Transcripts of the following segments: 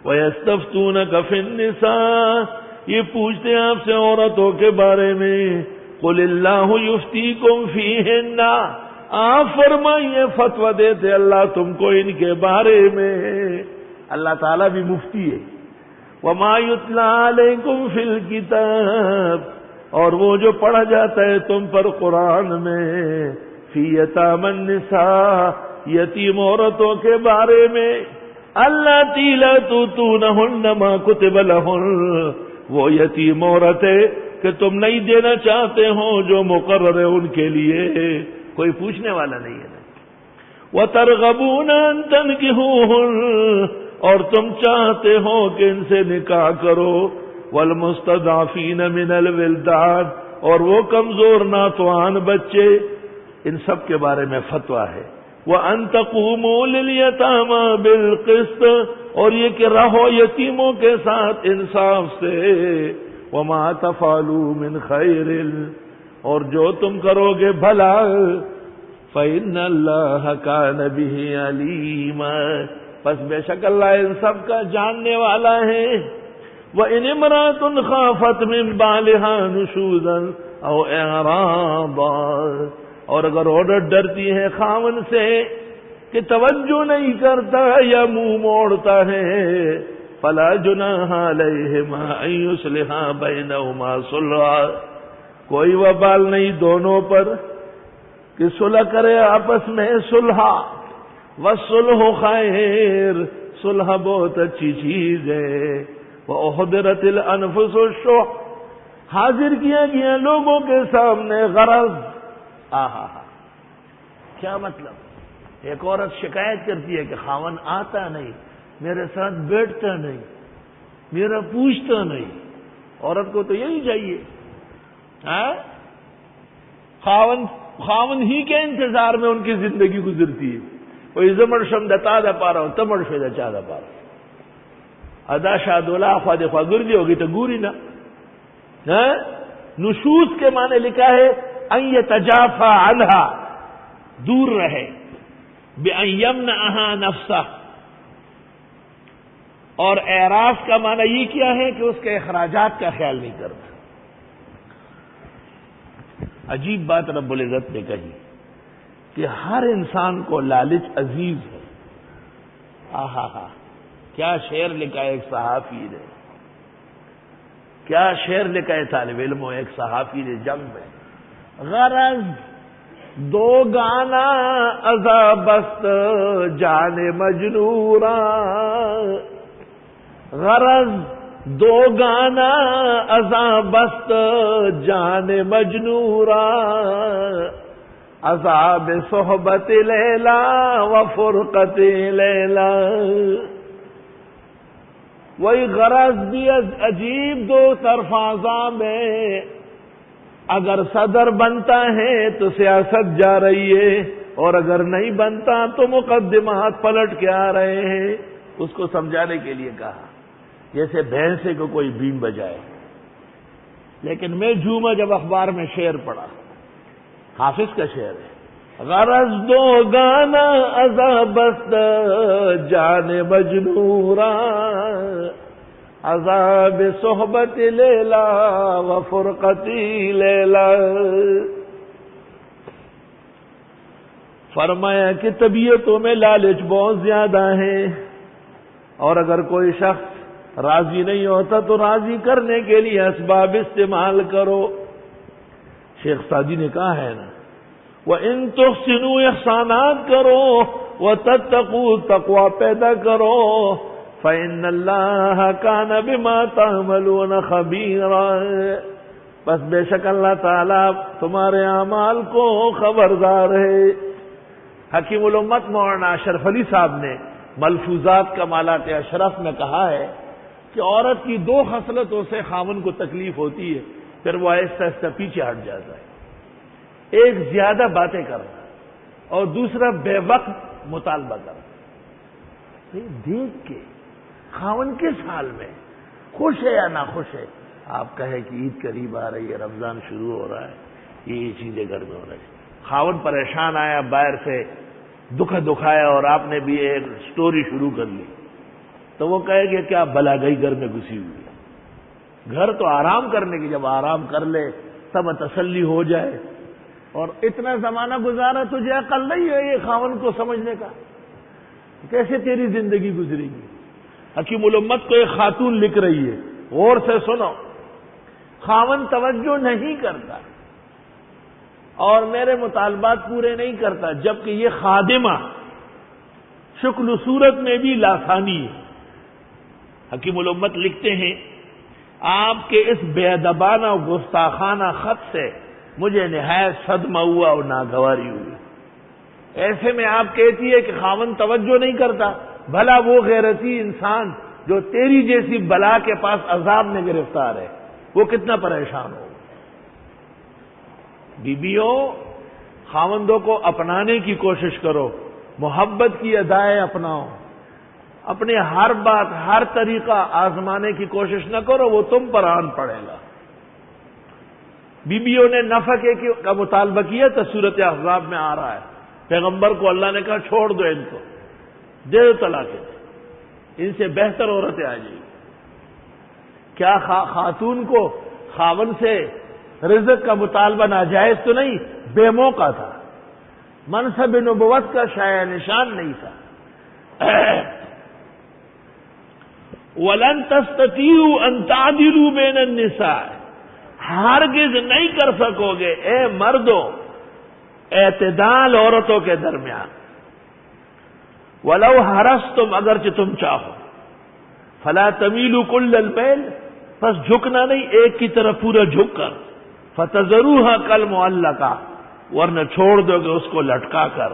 وَيَسْتَفْتُونَكَ فِي النِّسَاءِ، یہ پوچھتے ہیں آپ سے عورتوں کے بارے میں. قُلِ اللَّهُ يُفْتِيكُمْ فِيهِنَّ، آپ فرمائیے فتویٰ دیتے اللہ تم کو ان کے بارے میں. اللہ تعالیٰ بھی مفتی ہے. وَمَا يُتْلَى عَلَيْكُمْ فِي الْكِتَابِ، اور وہ جو پڑھا جاتا ہے تم پر قرآن میں، فی یتامی النساء، یتیم عورتوں کے بارے میں، اللاتی لا تؤتونہن ما کتب لہن، وہ یتیم عورتیں کہ تم نہیں دینا چاہتے ہو جو مقرر ہے ان کے لیے، کوئی پوچھنے والا نہیں ہے. وَتَرْغَبُونَ أَن تَنكِحُوهُنَّ، اور تم چاہتے ہو کہ ان سے نکاح کرو. وَالْمُسْتَضْعَفِينَ مِنَ الْوِلْدَانِ، اور وہ کمزور ناتوان بچے، ان سب کے بارے میں فتویٰ ہے. وَأَن تَقُومُوا لِلْيَتَامَى بِالْقِسْطِ، اور یہ کہ رہو یتیموں کے ساتھ انصاف سے. وَمَا تَفْعَلُوا مِنْ خَيْرٍ، اور جو تم کرو گے بھلا، فَإِنَّ اللَّهَ كَانَ بِهِ عَلِيمًا، پس بے شک اللہ ان سب کا جاننے والا ہے. وَإِنِ امْرَأَةٌ خَافَتْ مِنْ بَعْلِهَا نُشُوزًا أَوْ إِعْرَاضًا، اور اگر عورت ڈرتی ہے خاوند سے کہ توجہ نہیں کرتا یا منہ موڑتا ہے، فَلَا جُنَاحَ عَلَيْهِمَا أَن يُصْلِحَا بَيْنَهُمَا صُلْحًا، کوئی وبال نہیں دونوں پر کہ صلح کرے آپس میں صلح. وَالصُّلْحُ خَيْرٌ، صلح بہت اچھی چیز ہے. وَأُحْضِرَتِ الْأَنفُسُ الشُّحَّ، حاضر کیا گیا لوگوں کے سامنے غرض. کیا مطلب؟ ایک عورت شکایت کرتی ہے کہ خاوند آتا نہیں، میرے ساتھ بیٹھتا نہیں، میرا پوچھتا نہیں. عورت کو تو یہی چاہیے، خاوند ہی کے انتظار میں ان کی زندگی گزرتی ہے. کوئی زمر شم دتا دا پا رہا ہو تمر شو دا چا دا پا رہا ادا شاہ دولا خواہ دے خواہ گردی ہوگی تو گوری نا. نشوز کے معنی لکھا ہے ان یتجافا عنہا، دور رہے، بان یمنعہا نفسہ. اور اعراض کا معنی یہ کیا ہے کہ اس کے اخراجات کا خیال نہیں کرتا. عجیب بات رب العزت نے کہی کہ ہر انسان کو لالچ عزیز ہے. کیا شعر لکھا ہے ایک صحافی نے، کیا شعر لکھا ہے طالب علموں ایک صحافی نے جنگ میں. غرض دو گانا عذابست جان مجنورا، غرض دو گانا عذابست جان مجنورا، عذاب صحبت لیلا و فرقت لیلا. وہی غرض بھی عجیب دو طرفازاں میں، اگر صدر بنتا ہے تو سیاست جا رہی ہے، اور اگر نہیں بنتا تو مقدمات پلٹ کے آ رہے ہیں. اس کو سمجھانے کے لیے کہا جیسے بھینسے کو کوئی بیم بجائے. لیکن میں جھوما جب اخبار میں شعر پڑھا، حافظ کا شعر ہے، غرض دو گانا عذابست جان مجنورا، عذاب صحبت لیلا و فرقتی لیلا. فرمایا کہ طبیعتوں میں لالچ بہت زیادہ ہے، اور اگر کوئی شخص راضی نہیں ہوتا تو راضی کرنے کے لیے اسباب استعمال کرو. شیخ سعدی نے کہا ہے نا، وَإِن تُحْسِنُوا احسانات کرو، وَتَتَّقُوا تقوی پیدا کرو، فَإِنَّ اللَّهَ كَانَ بِمَا تَعْمَلُونَ خَبِيرًا، بس بے شک اللہ تعالیٰ تمہارے اعمال کو خبردار ہے. حکیم الامت مولانا اشرف علی صاحب نے ملفوظات کمالات اشرف میں کہا ہے کہ عورت کی دو خصلتوں سے خاوند کو تکلیف ہوتی ہے، پھر وہ آہستہ آہستہ پیچھے ہٹ جاتا ہے. ایک زیادہ باتیں کرنا، اور دوسرا بے وقت مطالبہ کرنا. دیکھ کے خاوند کس حال میں، خوش ہے یا ناخوش ہے. آپ کہیں کہ عید قریب آ رہی ہے، رمضان شروع ہو رہا ہے، یہ چیزیں گھر میں ہو رہی ہیں. خاوند پریشان آیا باہر سے، دکھایا، اور آپ نے بھی ایک سٹوری شروع کر لی. تو وہ کہے کہ کیا بلا گئی گھر میں گھسی ہوئی ہے. گھر تو آرام کرنے کی، جب آرام کر لے تب تسلی ہو جائے. اور اتنا زمانہ گزارا تجھے عقل نہیں ہے یہ خاوند کو سمجھنے کا؟ کیسے تیری زندگی گزرے گی؟ حکیم الامت کو ایک خاتون لکھ رہی ہے، غور سے سنو. خاوند توجہ نہیں کرتا اور میرے مطالبات پورے نہیں کرتا، جبکہ یہ خادمہ شکل و صورت میں بھی لاسانی ہے. حکیم الامت لکھتے ہیں آپ کے اس بے ادبانہ و گستاخانہ خط سے مجھے نہایت صدمہ ہوا اور ناگواری ہوئی. ایسے میں آپ کہتی ہے کہ خاوند توجہ نہیں کرتا، بھلا وہ غیرتی انسان جو تیری جیسی بلا کے پاس عذاب میں گرفتار ہے وہ کتنا پریشان ہو. بیویوں، خاوندوں کو اپنانے کی کوشش کرو، محبت کی ادائیں اپناؤ. اپنے ہر بات ہر طریقہ آزمانے کی کوشش نہ کرو، وہ تم پر آن پڑے گا. بیویوں نے نفقے کا مطالبہ کیا تو سورت احزاب میں آ رہا ہے. پیغمبر کو اللہ نے کہا چھوڑ دو ان کو، دے دو طلاق، ان سے بہتر عورتیں آ جائیں گی. کیا خاتون کو خاوند سے رزق کا مطالبہ ناجائز تو نہیں؟ بے موقع تھا، منصب نبوت کا شایع نشان نہیں تھا. وَلَن تَسْتَطِيعُوا أَن تَعْدِلُوا بَيْنَ النِّسَاءِ، ہرگز نہیں کر سکو گے اے مردوں اعتدال عورتوں کے درمیان. وَلَوْ حَرَصْتُمْ، اگرچہ تم چاہو. فَلَا تَمِيلُوا كُلَّ الْمَيْلِ، پس جھکنا نہیں ایک کی طرف پورا جھک کر. فَتَذَرُوهَا كَالْمُعَلَّقَةِ، ورنہ چھوڑ دو گے اس کو لٹکا کر.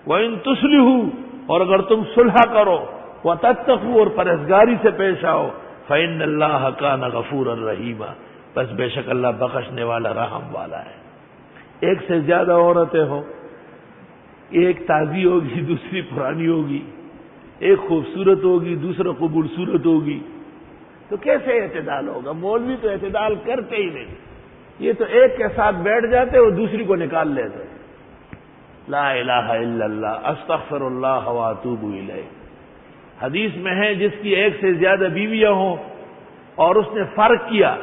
وَإِن تُصْلِحُوا، اور اگر تم صلح کرو، وَتَتَّقُوا، اور پرہیزگاری سے پیش آؤ، فَإِنَّ اللَّهَ كَانَ غَفُورًا رَحِيمًا، بس بے شک اللہ بخشنے والا رحم والا ہے. ایک سے زیادہ عورتیں ہوں، ایک تازی ہوگی دوسری پرانی ہوگی، ایک خوبصورت ہوگی دوسرا قبول صورت ہوگی، تو کیسے اعتدال ہوگا؟ مولوی تو اعتدال کرتے ہی نہیں، یہ تو ایک کے ساتھ بیٹھ جاتے اور دوسری کو نکال لیتے. لا الہ الا اللہ، استغفر اللہ واتوب الیہ. حدیث میں ہے جس کی ایک سے زیادہ بیویاں ہوں اور اس نے فرق کیا،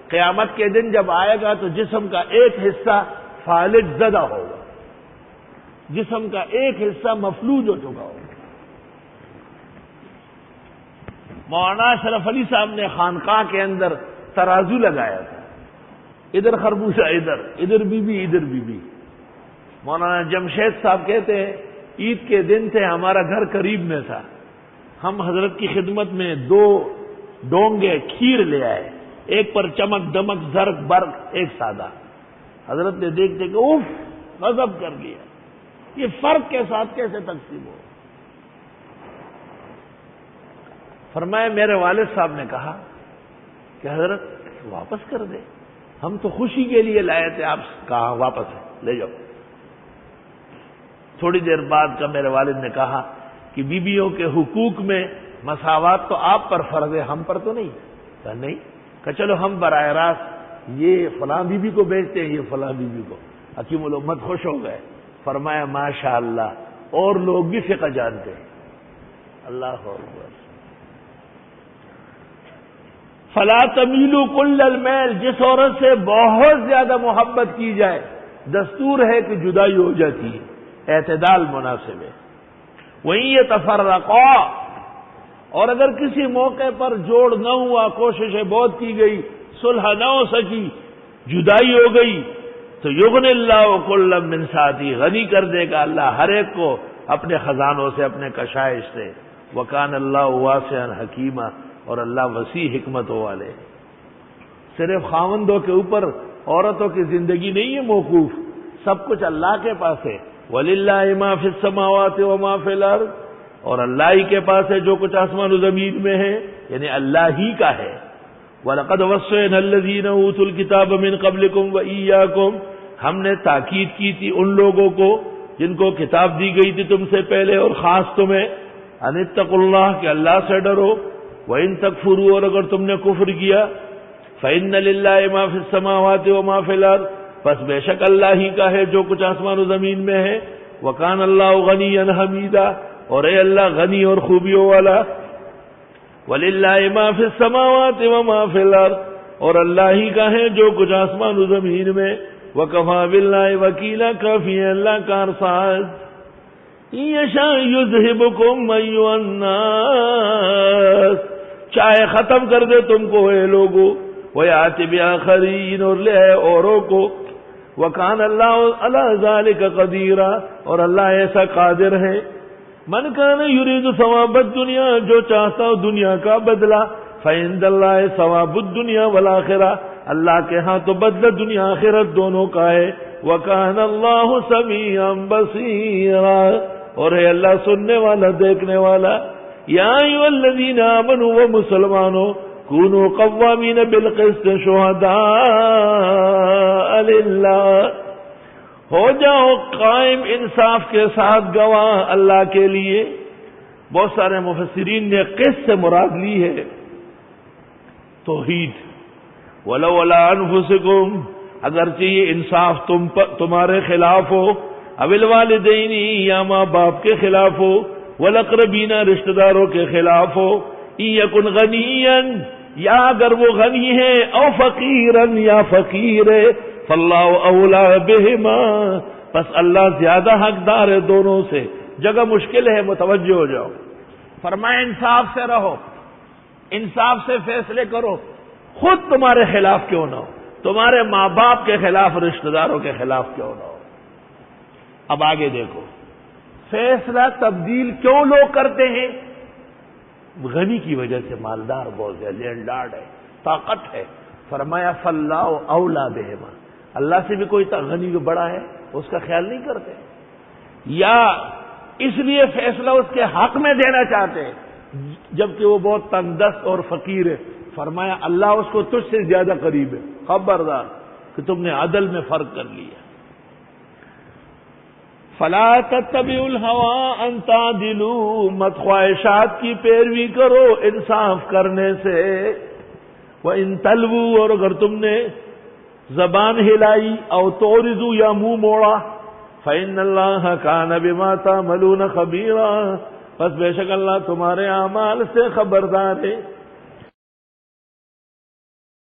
قیامت کے دن جب آئے گا تو جسم کا ایک حصہ فالج زدہ ہوگا، جسم کا ایک حصہ مفلوج ہو چکا ہوگا. مولانا اشرف علی صاحب نے خانقاہ کے اندر ترازو لگایا تھا، ادھر خربوزہ ادھر بی بی ادھر بی بی. مولانا جمشید صاحب کہتے ہیں عید کے دن تھے، ہمارا گھر قریب میں تھا، ہم حضرت کی خدمت میں 2 ڈونگے کھیر لے آئے، ایک پر چمک دمک زرق برق، ایک سادہ. حضرت نے دیکھتے کہ اوف غضب کر لیا، یہ فرق کے ساتھ کیسے تقسیم ہو. فرمایا میرے والد صاحب نے کہا کہ حضرت واپس کر دے، ہم تو خوشی کے لیے لائے تھے، آپ کہا واپس لے جاؤ. تھوڑی دیر بعد کا میرے والد نے کہا کہ بیویوں کے حقوق میں مساوات تو آپ پر فرض ہے، ہم پر تو نہیں. کہا نہیں، کہ چلو ہم براہ راست یہ فلاں بیوی کو بیچتے ہیں، یہ فلاں بیوی کو. حکیم الامت خوش ہو گئے. فرمایا ماشاءاللہ، اور لوگ بھی فقہ جانتے ہیں. اللہ اکبر. فلا تمیلوا کل المیل، جس عورت سے بہت زیادہ محبت کی جائے دستور ہے کہ جدائی ہو جاتی ہے، اعتدال مناسب ہے. وہیں یتفرقا، اور اگر کسی موقع پر جوڑ نہ ہوا، کوششیں بہت کی گئی، صلح نہ ہو سکی، جدائی ہو گئی، تو یغنی اللہ کلا من سعتی، غنی کر دے گا اللہ ہر ایک کو اپنے خزانوں سے، اپنے کشائش سے. وکان اللہ واسعا حکیما، اور اللہ وسیع حکمت والے. صرف خاوندوں کے اوپر عورتوں کی زندگی نہیں ہے موقوف، سب کچھ اللہ کے پاس ہے. وَلِلَّهِ مَا فِي السَّمَاوَاتِ وَمَا فِي الْأَرْضِ، اور اللہ ہی کے پاس ہے جو کچھ آسمان و زمین میں ہے، یعنی اللہ ہی کا ہے. وَلَقَدْ وَصَّيْنَا الَّذِينَ أُوتُوا الْكِتَابَ مِنْ قَبْلِكُمْ وَإِيَّاكُمْ، ہم نے تاکید کی تھی ان لوگوں کو جن کو کتاب دی گئی تھی تم سے پہلے اور خاص تمہیں، أَنِ اتَّقُوا اللَّهَ، کہ اللہ سے ڈرو. وَإِن تَكْفُرُوا، اور اگر تم نے کفر کیا، فَإِنَّ لِلَّهِ مَا فِي السَّمَاوَاتِ وَمَا فِي الْأَرْضِ، بس بے شک اللہ ہی کا ہے جو کچھ آسمان و زمین میں ہے. وَكَانَ اللَّهُ غَنِيًّا حَمِيدًا، اور اے اللہ غنی اور خوبیوں والا. وَلِلَّهِ مَا فِي السَّمَاوَاتِ وَمَا فِي الْأَرْضِ، اور اللہ ہی کا ہے جو کچھ آسمان و زمین میں. وَكَفَى بِاللَّهِ وَكِيلًا، کافی ہے اللہ کارساز. یشاء یذہبکم ایھا الناس، چاہے ختم کر دے تم کو اے لوگو. وَيَأْتِ بِآخَرِينَ، اور لے آئے اوروں کو. وَكَانَ اللَّهُ عَلَى ذَلِكَ قَدِيرًا، اور اللہ ایسا قادر ہے. من کان یرید ثواب الدنیا، جو چاہتا ہو دنیا کا بدلہ. فعند اللہ ثواب الدنیا والآخرہ، اللہ کے ہاں تو بدلہ دنیا آخرت دونوں کا ہے. وکان اللہ سمیعا بصیرا، اور ہے اللہ سننے والا دیکھنے والا. یا ایھا الذین آمنوا، و مسلمانوں، کونوا قوامین بالقسط شہداء للہ، ہو جاؤ قائم انصاف کے ساتھ گواہ اللہ کے لیے. بہت سارے مفسرین نے قسط سے مراد لی ہے توحید. وَلَوْ عَلَىٰ أَنفُسِكُمْ، اگرچہ یہ انصاف تمہارے خلاف ہو. اَوِ الْوَالِدَيْنِ، یا ماں باپ کے خلاف ہو. وَالْأَقْرَبِينَ، رشتہ داروں کے خلاف ہو. إِن يَكُنْ غَنِيًّا، یا اگر وہ غنی ہے. أَوْ فَقِيرًا، یا فقیر ہے. فَاللَّهُ أَوْلَىٰ بِهِمَا، پس اللہ زیادہ حقدار ہے دونوں سے. جگہ مشکل ہے، متوجہ ہو جاؤ. فرمایا انصاف سے رہو، انصاف سے فیصلے کرو، خود تمہارے خلاف کیوں نہ ہو، تمہارے ماں باپ کے خلاف، رشتہ داروں کے خلاف کیوں نہ ہو. اب آگے دیکھو، فیصلہ تبدیل کیوں لوگ کرتے ہیں؟ غنی کی وجہ سے، مالدار بہت ہے، لینڈ لارڈ ہے، طاقت ہے. فرمایا فاللہ اولا بہما، اللہ سے بھی کوئی غنی جو بڑا ہے اس کا خیال نہیں کرتے، یا اس لیے فیصلہ اس کے حق میں دینا چاہتے ہیں جبکہ وہ بہت تنگ دست اور فقیر ہے. فرمایا اللہ اس کو تجھ سے زیادہ قریب ہے، خبردار کہ تم نے عدل میں فرق کر لیا. فلا تتبعوا الهوى ان تعدلوا، مت خواہشات کی پیروی کرو انصاف کرنے سے. وَإِن تَلْوُوا، اور اگر تم نے زبان ہلائی، او تورزو، یا منہ موڑا. فَإِنَّ اللَّهَ كَانَ بِمَا تَعْمَلُونَ خَبِيرًا، پس بے شک اللہ تمہارے اعمال سے خبردار ہے.